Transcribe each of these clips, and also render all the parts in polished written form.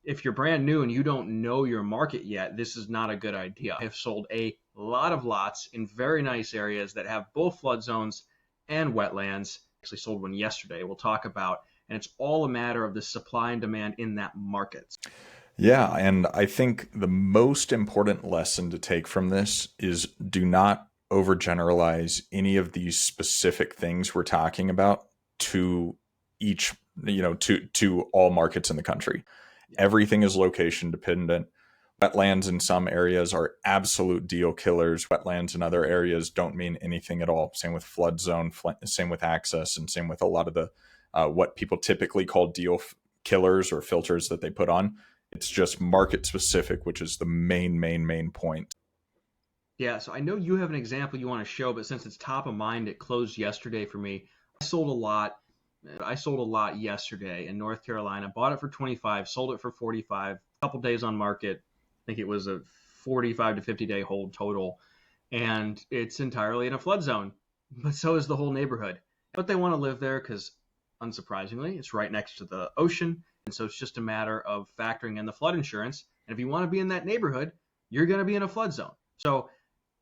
if you're brand new and you don't know your market yet, this is not a good idea. I have sold a lot of lots in very nice areas that have both flood zones and wetlands. Actually sold one yesterday we'll talk about, and it's all a matter of the supply and demand in that market. Yeah, and I think the most important lesson to take from this is do not overgeneralize any of these specific things we're talking about to each, to all markets in the country. Yeah. Everything is location dependent. Wetlands in some areas are absolute deal killers. Wetlands in other areas don't mean anything at all. Same with flood zone, same with access, and same with a lot of the what people typically call killers or filters that they put on. It's just market specific, which is the main point. Yeah, so I know you have an example you want to show, but since it's top of mind, it closed yesterday for me. I sold a lot. I sold a lot yesterday in North Carolina. Bought it for 25, sold it for 45. A couple days on market. I think it was a 45 to 50-day hold total, and it's entirely in a flood zone. But so is the whole neighborhood. But they want to live there because, unsurprisingly, it's right next to the ocean, and so it's just a matter of factoring in the flood insurance. And if you want to be in that neighborhood, you're going to be in a flood zone. So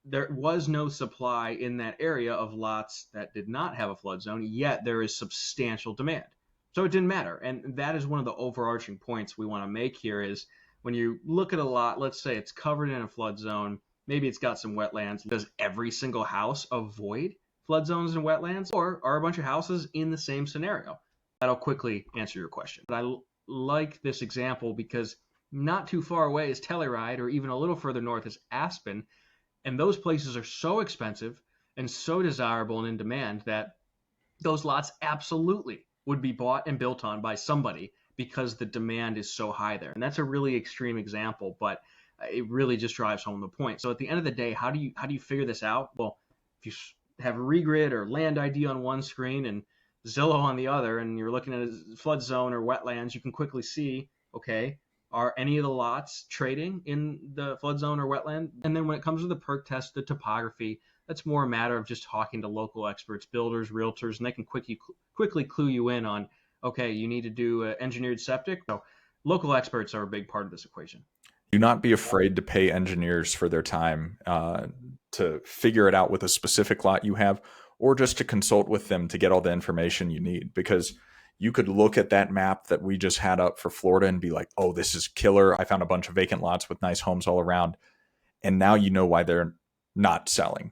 there was no supply in that area of lots that did not have a flood zone, yet there is substantial demand. So it didn't matter. And that is one of the overarching points we want to make here is when you look at a lot, let's say it's covered in a flood zone, maybe it's got some wetlands. Does every single house avoid flood zones and wetlands, or are a bunch of houses in the same scenario? That'll quickly answer your question. But I like this example because not too far away is Telluride, or even a little further north is Aspen. And those places are so expensive and so desirable and in demand that those lots absolutely would be bought and built on by somebody because the demand is so high there. And that's a really extreme example, but it really just drives home the point. So at the end of the day, how do you figure this out? Well, if you have a regrid or land ID on one screen and Zillow on the other, and you're looking at a flood zone or wetlands, you can quickly see, okay, are any of the lots trading in the flood zone or wetland? And then when it comes to the perk test, the topography, that's more a matter of just talking to local experts, builders, realtors, and they can quickly clue you in on, okay, you need to do engineered septic. So local experts are a big part of this equation. Do not be afraid to pay engineers for their time to figure it out with a specific lot you have, or just to consult with them to get all the information you need. Because you could look at that map that we just had up for Florida and be like, oh, this is killer. I found a bunch of vacant lots with nice homes all around. And now you know why they're not selling.